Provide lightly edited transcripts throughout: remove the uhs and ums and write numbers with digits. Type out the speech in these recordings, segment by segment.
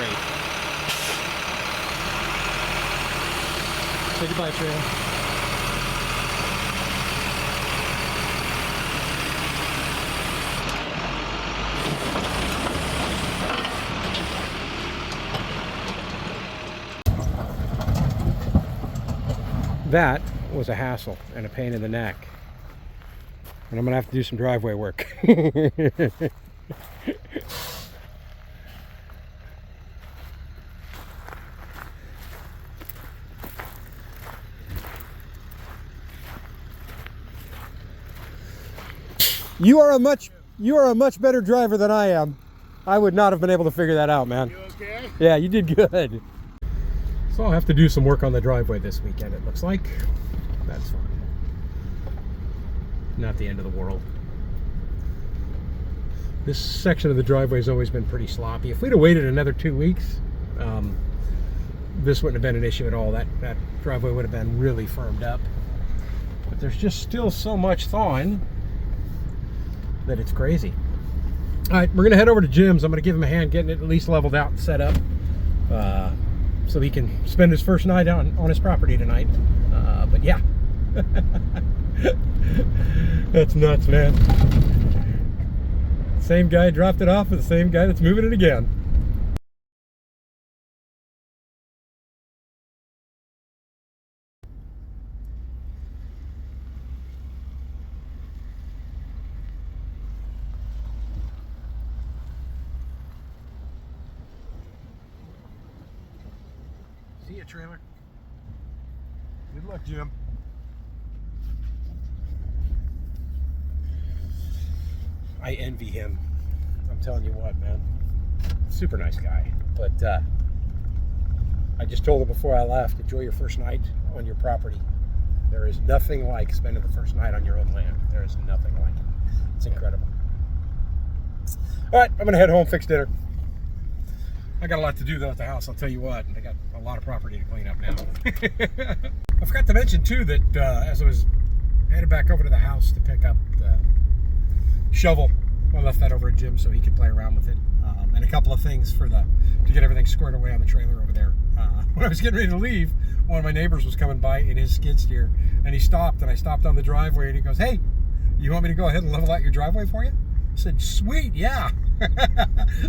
great. Say goodbye, trailer. That was a hassle and a pain in the neck. And I'm gonna have to do some driveway work. You are a much better driver than I am. I would not have been able to figure that out, man. You okay? Yeah, you did good. So I'll have to do some work on the driveway this weekend, it looks like. That's fine. Not the end of the world. This section of the driveway has always been pretty sloppy. If we'd have waited another 2 weeks, this wouldn't have been an issue at all. That driveway would have been really firmed up. But there's just still so much thawing that it's crazy. All right, we're gonna head over to Jim's. I'm gonna give him a hand getting it at least leveled out and set up, so he can spend his first night on his property tonight. But yeah, that's nuts, man. Same guy dropped it off with the same guy that's moving it again. See ya, trailer. Good luck, Jim. I envy him. I'm telling you what, man. Super nice guy. But I just told him before I left, enjoy your first night on your property. There is nothing like spending the first night on your own land. There is nothing like it. It's incredible. All right, I'm gonna head home, fix dinner. I got a lot to do though at the house, I'll tell you what. I got a lot of property to clean up now. I forgot to mention too that as I was headed back over to the house to pick up the shovel, I left that over at Jim so he could play around with it, and a couple of things to get everything squared away on the trailer over there. When I was getting ready to leave, one of my neighbors was coming by in his skid steer, and he stopped, and I stopped on the driveway, and he goes, "Hey, you want me to go ahead and level out your driveway for you?" I said, "Sweet, yeah."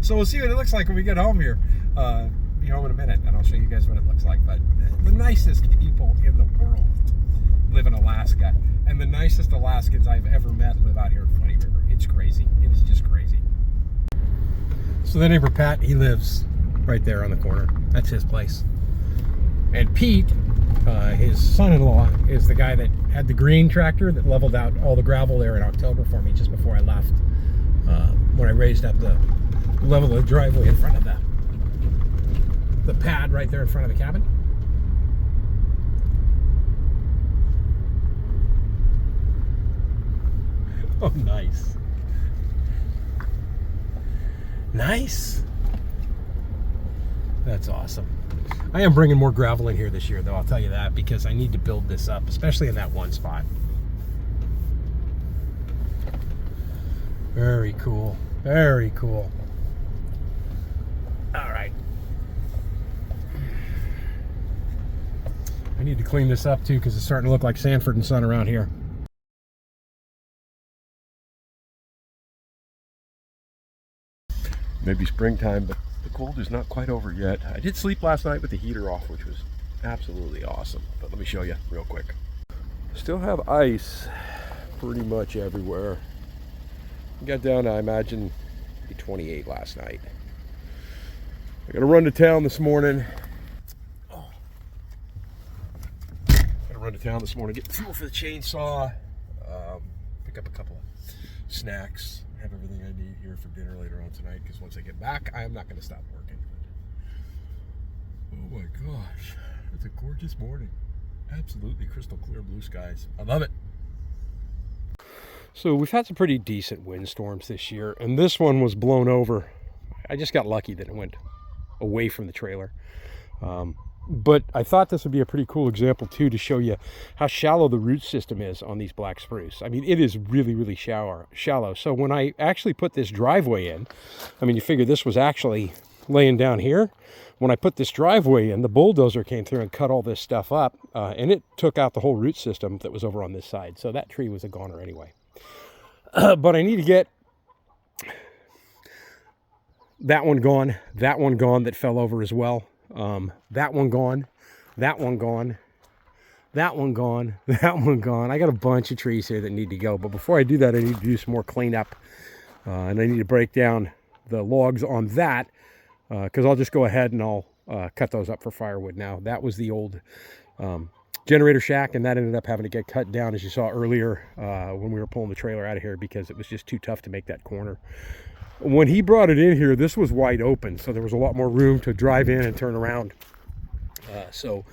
So we'll see what it looks like when we get home here. Be home in a minute, and I'll show you guys what it looks like. But the nicest people in the world live in Alaska, and the nicest Alaskans I've ever met live out here in Funny River. It's crazy. It is just crazy. So the neighbor Pat, he lives right there on the corner. That's his place. And Pete, his son-in-law, is the guy that had the green tractor that leveled out all the gravel there in October for me just before I left. When I raised up the level of the driveway in front of the pad right there in front of the cabin. Oh, nice. Nice. That's awesome. I am bringing more gravel in here this year, though, I'll tell you that, because I need to build this up, especially in that one spot. Very cool. Very cool. All right. I need to clean this up, too, because it's starting to look like Sanford and Son around here. Maybe springtime, but the cold is not quite over yet. I did sleep last night with the heater off, which was absolutely awesome. But let me show you real quick. Still have ice pretty much everywhere. Got down to, I imagine, 28 last night. I gotta run to town this morning. Gotta run to town this morning, get fuel for the chainsaw, pick up a couple of snacks, have everything I need here for dinner later on tonight, because once I get back, I am not gonna stop working. Oh my gosh, it's a gorgeous morning. Absolutely crystal clear blue skies. I love it. So we've had some pretty decent windstorms this year, and this one was blown over. I just got lucky that it went away from the trailer. But I thought this would be a pretty cool example too, to show you how shallow the root system is on these black spruce. I mean, it is really, really shallow. So when I actually put this driveway in, I mean, you figure this was actually laying down here. When I put this driveway in, the bulldozer came through and cut all this stuff up, and it took out the whole root system that was over on this side. So that tree was a goner anyway. But I need to get that one gone that fell over as well. That one gone, that one gone, that one gone, that one gone. I got a bunch of trees here that need to go. But before I do that, I need to do some more cleanup. And I need to break down the logs on that, because I'll just go ahead and I'll cut those up for firewood now. That was the old generator shack, and that ended up having to get cut down, as you saw earlier, when we were pulling the trailer out of here, because it was just too tough to make that corner. When he brought it in here, this was wide open, so there was a lot more room to drive in and turn around. So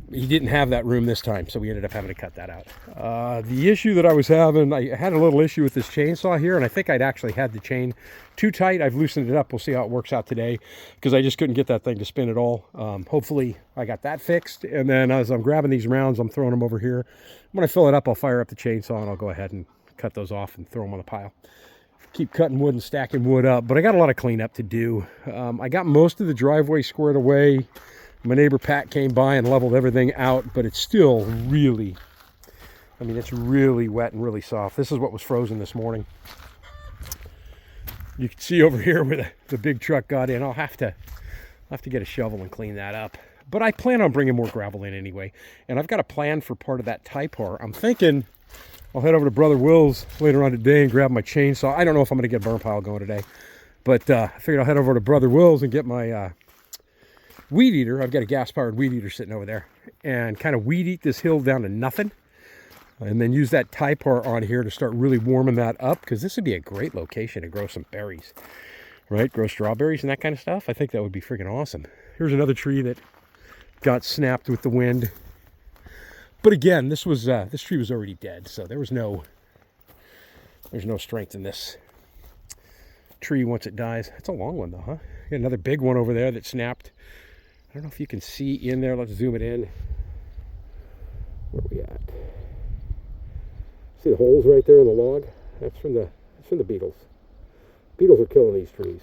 he didn't have that room this time, so we ended up having to cut that out. The issue that I was having, I had a little issue with this chainsaw here, and I think I'd actually had the chain too tight. I've loosened it up. We'll see how it works out today, because I just couldn't get that thing to spin at all. Hopefully I got that fixed, and then as I'm grabbing these rounds, I'm throwing them over here. When I fill it up, I'll fire up the chainsaw, and I'll go ahead and cut those off and throw them on the pile. Keep cutting wood and stacking wood up, but I got a lot of cleanup to do. I got most of the driveway squared away. My neighbor Pat came by and leveled everything out, but it's still really, I mean, it's really wet and really soft. This is what was frozen this morning. You can see over here where the big truck got in. I'll have to get a shovel and clean that up. But I plan on bringing more gravel in anyway. And I've got a plan for part of that Typar. I'm thinking I'll head over to Brother Will's later on today and grab my chainsaw. I don't know if I'm going to get a burn pile going today, but I figured I'll head over to Brother Will's and get my weed eater. I've got a gas-powered weed eater sitting over there, and kind of weed eat this hill down to nothing, and then use that Typar on here to start really warming that up, because this would be a great location to grow some berries, right? Grow strawberries and that kind of stuff. I think that would be freaking awesome. Here's another tree that got snapped with the wind. But again, this tree was already dead, so there's no strength in this tree once it dies. It's a long one though, huh? Got another big one over there that snapped. I don't know if you can see in there. Let's zoom it in. Where are we at? See the holes right there in the log? That's from the beetles. Beetles are killing these trees.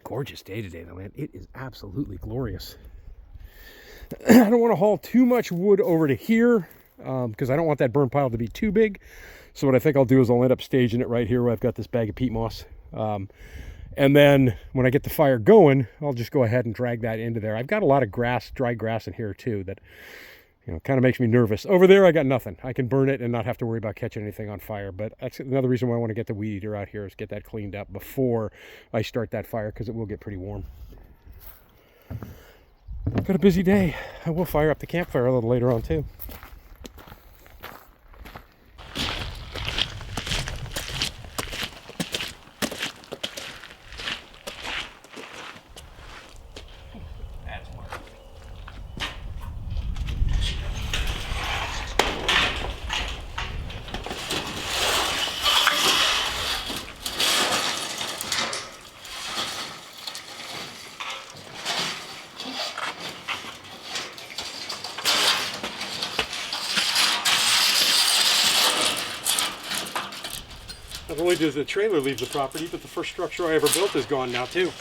Gorgeous day today though, man. It is absolutely glorious. I don't want to haul too much wood over to here, because I don't want that burn pile to be too big. So what I think I'll do is I'll end up staging it right here where I've got this bag of peat moss. And then when I get the fire going, I'll just go ahead and drag that into there. I've got a lot of grass, dry grass in here too, that, you know, kind of makes me nervous. Over there, I got nothing. I can burn it and not have to worry about catching anything on fire. But that's another reason why I want to get the weed eater out here, is get that cleaned up before I start that fire, because it will get pretty warm. Got a busy day. I will fire up the campfire a little later on too. Not only does the trailer leave the property, but the first structure I ever built is gone now too.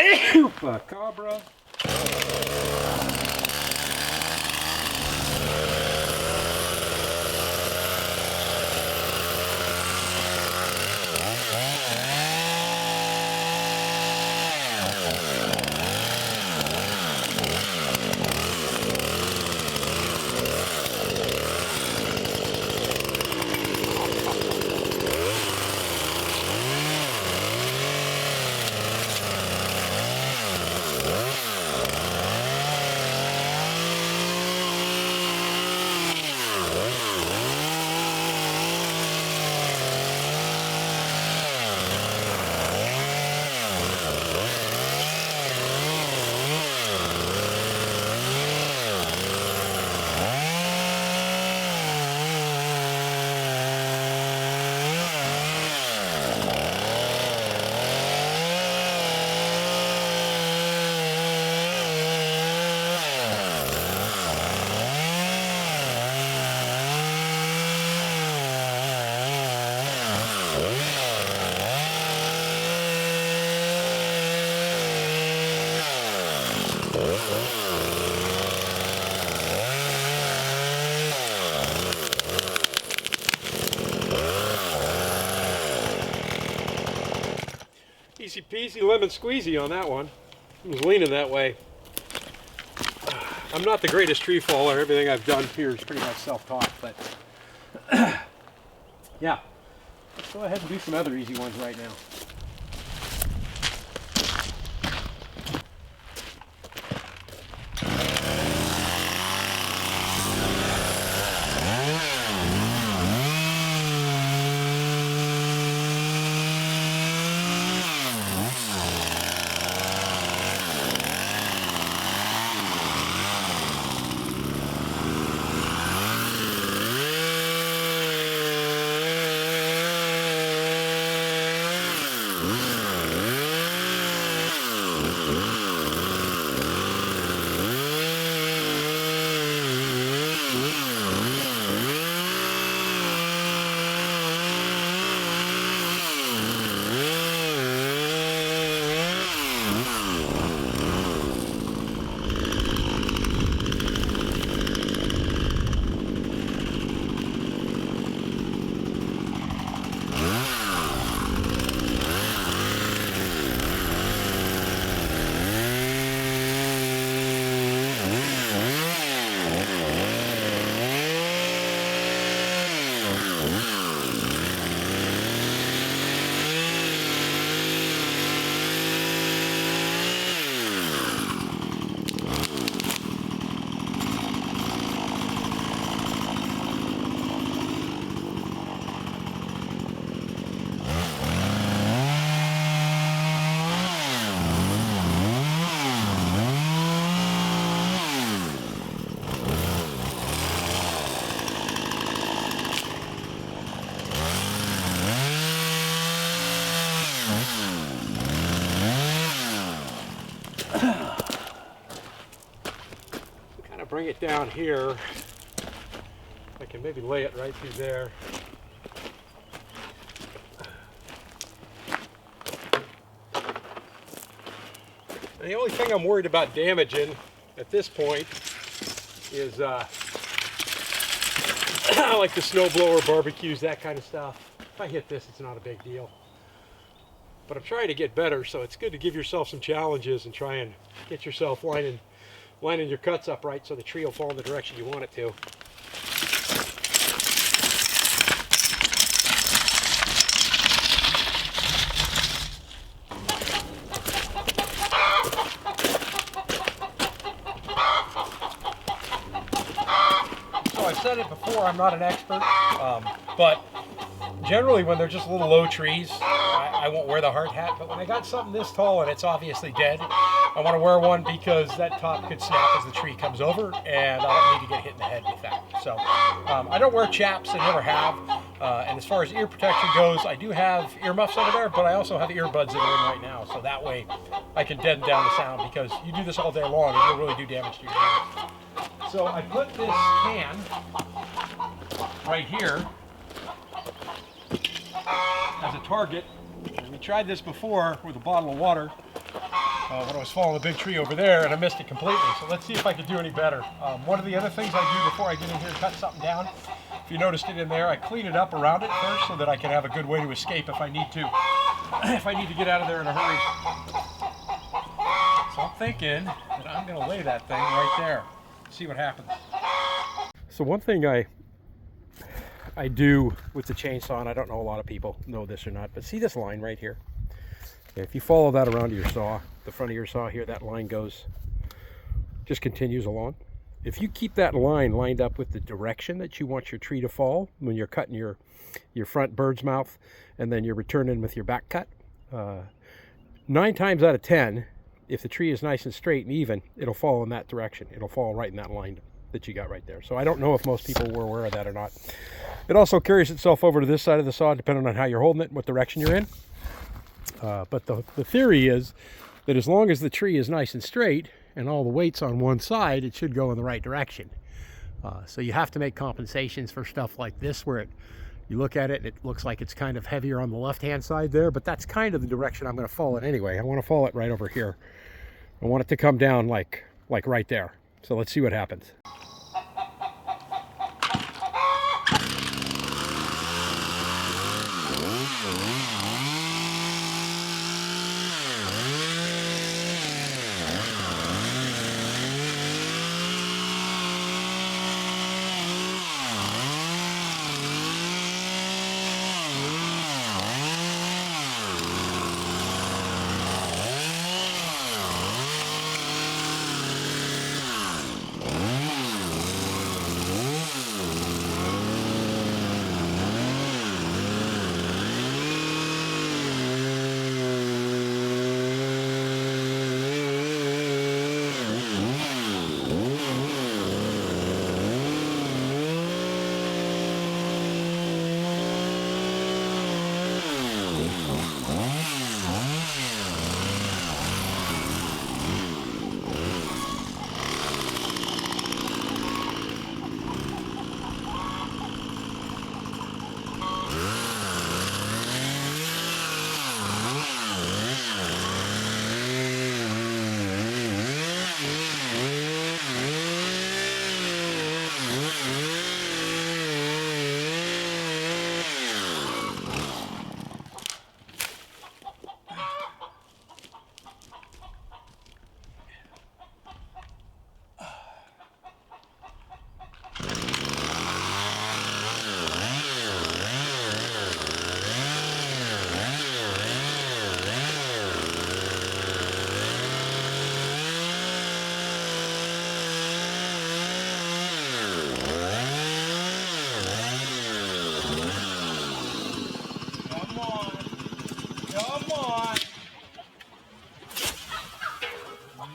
Cabra. Easy peasy lemon squeezy on that one. It was leaning that way. I'm not the greatest tree faller. Everything I've done here is pretty much self-taught, but yeah. Let's go ahead and do some other easy ones right now. Kind of bring it down here. I can maybe lay it right through there. And the only thing I'm worried about damaging at this point is like the snowblower, barbecues, that kind of stuff. If I hit this, it's not a big deal. But I'm trying to get better, so it's good to give yourself some challenges and try and get yourself lining your cuts up right so the tree will fall in the direction you want it to. So I've said it before, I'm not an expert, but generally when they're just little low trees, I won't wear the hard hat, but when I got something this tall and it's obviously dead, I want to wear one because that top could snap as the tree comes over, and I don't need to get hit in the head with that. So I don't wear chaps, I never have. And as far as ear protection goes, I do have earmuffs under there, but I also have earbuds that are in right now, so that way I can deaden down the sound, because you do this all day long and you'll really do damage to your ears. So I put this can right here as a target. And we tried this before with a bottle of water. when I was following the big tree over there, and I missed it completely. So let's see if I could do any better. One of the other things I do before I get in here and cut something down, if you noticed it in there, I clean it up around it first so that I can have a good way to escape if I need to. If I need to get out of there in a hurry. So I'm thinking that I'm going to lay that thing right there. See what happens. So one thing I do with the chainsaw, and I don't know a lot of people know this or not, but see this line right here? If you follow that around your saw, the front of your saw here, that line goes, just continues along. If you keep that line lined up with the direction that you want your tree to fall when you're cutting your front bird's mouth and then you're returning with your back cut, 9 times out of 10, if the tree is nice and straight and even, it'll fall in that direction. It'll fall right in that line that you got right there. So I don't know if most people were aware of that or not. It also carries itself over to this side of the saw depending on how you're holding it and what direction you're in. But the theory is that as long as the tree is nice and straight and all the weight's on one side, it should go in the right direction. So you have to make compensations for stuff like this where you look at it and it looks like it's kind of heavier on the left-hand side there, but that's kind of the direction I'm going to fall it anyway. I want to fall it right over here. I want it to come down like right there. So let's see what happens.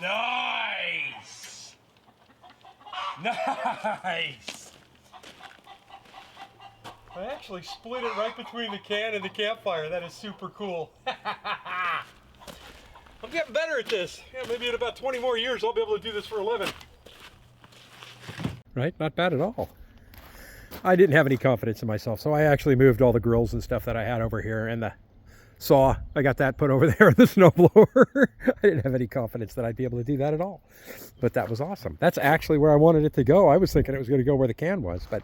Nice! Nice! I actually split it right between the can and the campfire. That is super cool. I'm getting better at this. Yeah, maybe in about 20 more years I'll be able to do this for a living. Right? Not bad at all. I didn't have any confidence in myself, so I actually moved all the grills and stuff that I had over here, and the saw, I got that put over there in the snowblower. I didn't have any confidence that I'd be able to do that at all. But that was awesome. That's actually where I wanted it to go. I was thinking it was going to go where the can was. But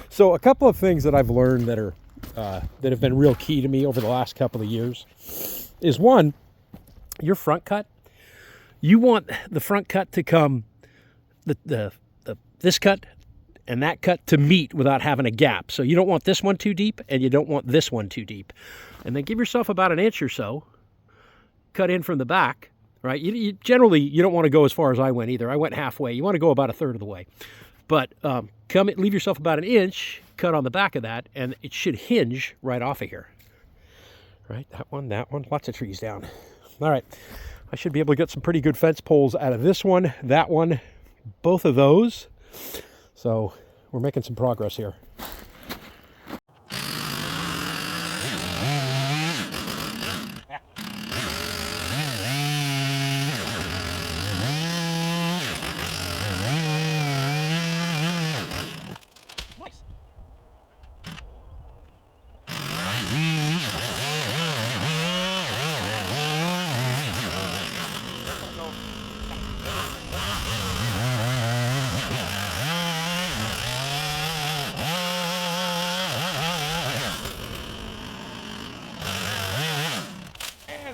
so a couple of things that I've learned that are that have been real key to me over the last couple of years is, one, your front cut. You want the front cut to come, this cut and that cut to meet without having a gap. So you don't want this one too deep and you don't want this one too deep. And then give yourself about an inch or so, cut in from the back, right? Generally, you don't want to go as far as I went either. I went halfway. You want to go about a third of the way. But leave yourself about an inch, cut on the back of that, and it should hinge right off of here. Right, that one, lots of trees down. All right, I should be able to get some pretty good fence poles out of this one, that one, both of those. So we're making some progress here.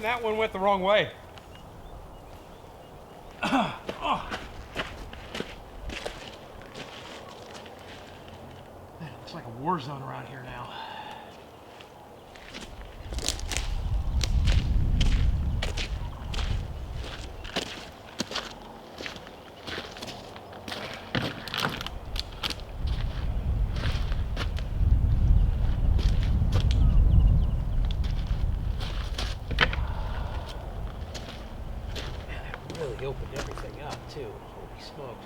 And that one went the wrong way. Oh. Man, it looks like a war zone around here now. Really opened everything up too. Holy smokes.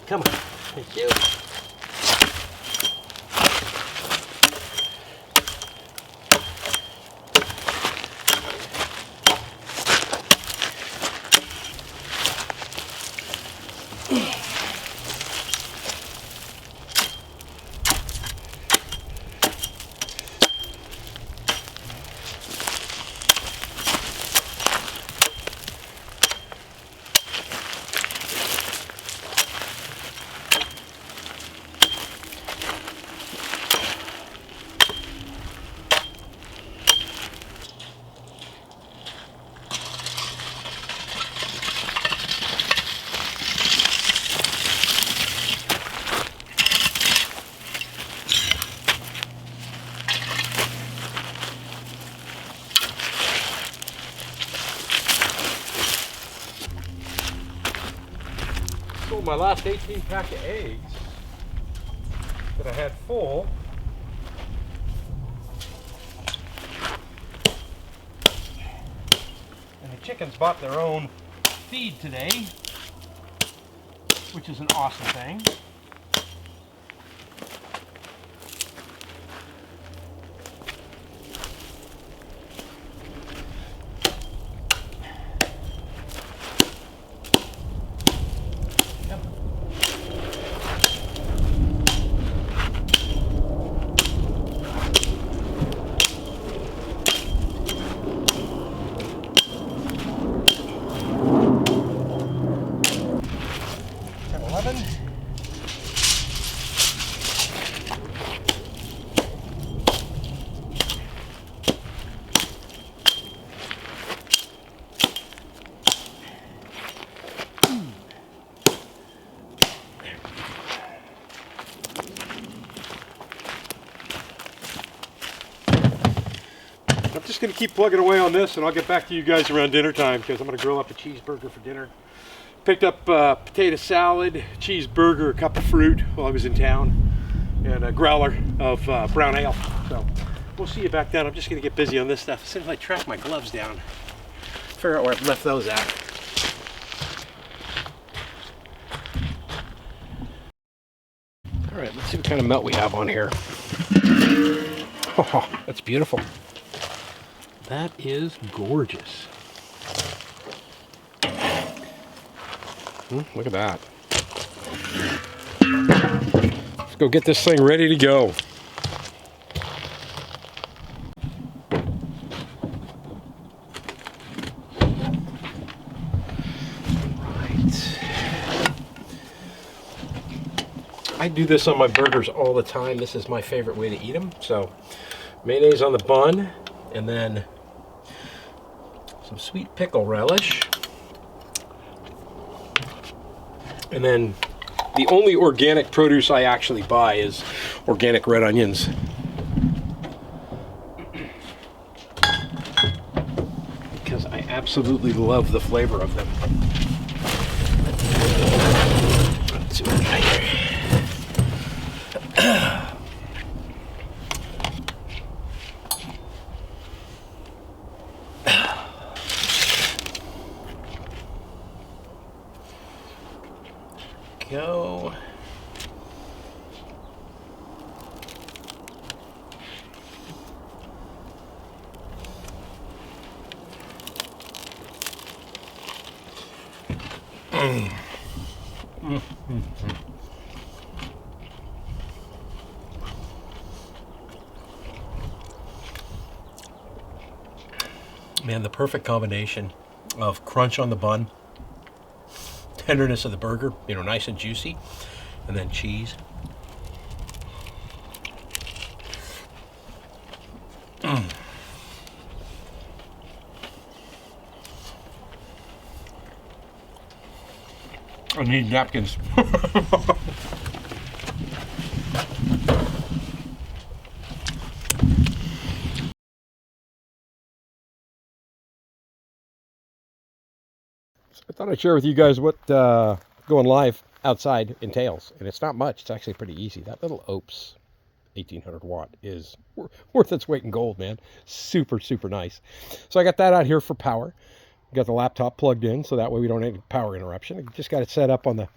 Come on. Thank you. Sold my last 18 pack of eggs that I had full. And the chickens bought their own feed today, which is an awesome thing. I'm just going to keep plugging away on this, and I'll get back to you guys around dinner time because I'm going to grill up a cheeseburger for dinner. Picked up potato salad, cheeseburger, a cup of fruit while I was in town, and a growler of brown ale. So we'll see you back down. I'm just going to get busy on this stuff. As soon as I track my gloves down, figure out where I've left those at. All right, let's see what kind of melt we have on here. Oh, that's beautiful. That is gorgeous. Look at that. Let's go get this thing ready to go. I do this on my burgers all the time. This is my favorite way to eat them. So mayonnaise on the bun, and then some sweet pickle relish. And then the only organic produce I actually buy is organic red onions. Because I absolutely love the flavor of them. Let's see what we got here. Go. Man, the perfect combination of crunch on the bun, tenderness of the burger, you know, nice and juicy, and then cheese. I need napkins. I thought I'd share with you guys what going live outside entails, and it's not much. It's actually pretty easy. That little Opes 1800 watt is worth its weight in gold, man. Super, super nice. So I got that out here for power. Got the laptop plugged in, so that way we don't have any power interruption. I just got it set up on the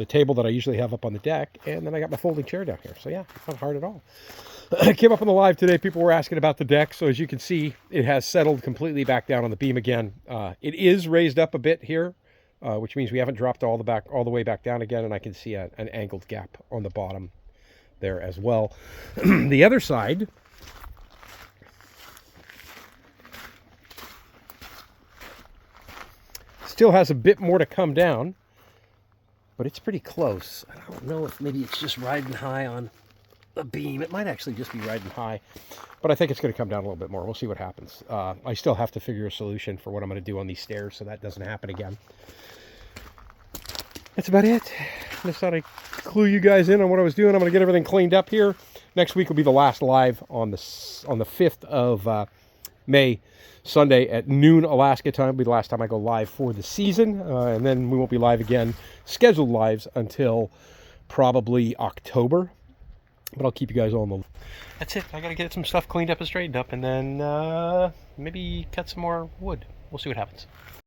table that I usually have up on the deck, and then I got my folding chair down here. So yeah, it's not hard at all. I came up on the live today. People were asking about the deck. So as you can see, it has settled completely back down on the beam again. It is raised up a bit here, which means we haven't dropped all the way back down again. And I can see an angled gap on the bottom there as well. The other side, still has a bit more to come down, but it's pretty close. I don't know if maybe it's just riding high on the beam. It might actually just be riding high, but I think it's going to come down a little bit more. We'll see what happens. I still have to figure a solution for what I'm going to do on these stairs so that doesn't happen again. That's about it. I just thought I'd clue you guys in on what I was doing. I'm going to get everything cleaned up here. Next week will be the last live on the 5th of May, Sunday at noon Alaska time. Will be the last time I go live for the season, and then we won't be live again, scheduled lives, until probably October. But I'll keep you guys on the... That's it. I got to get some stuff cleaned up and straightened up, and then maybe cut some more wood. We'll see what happens.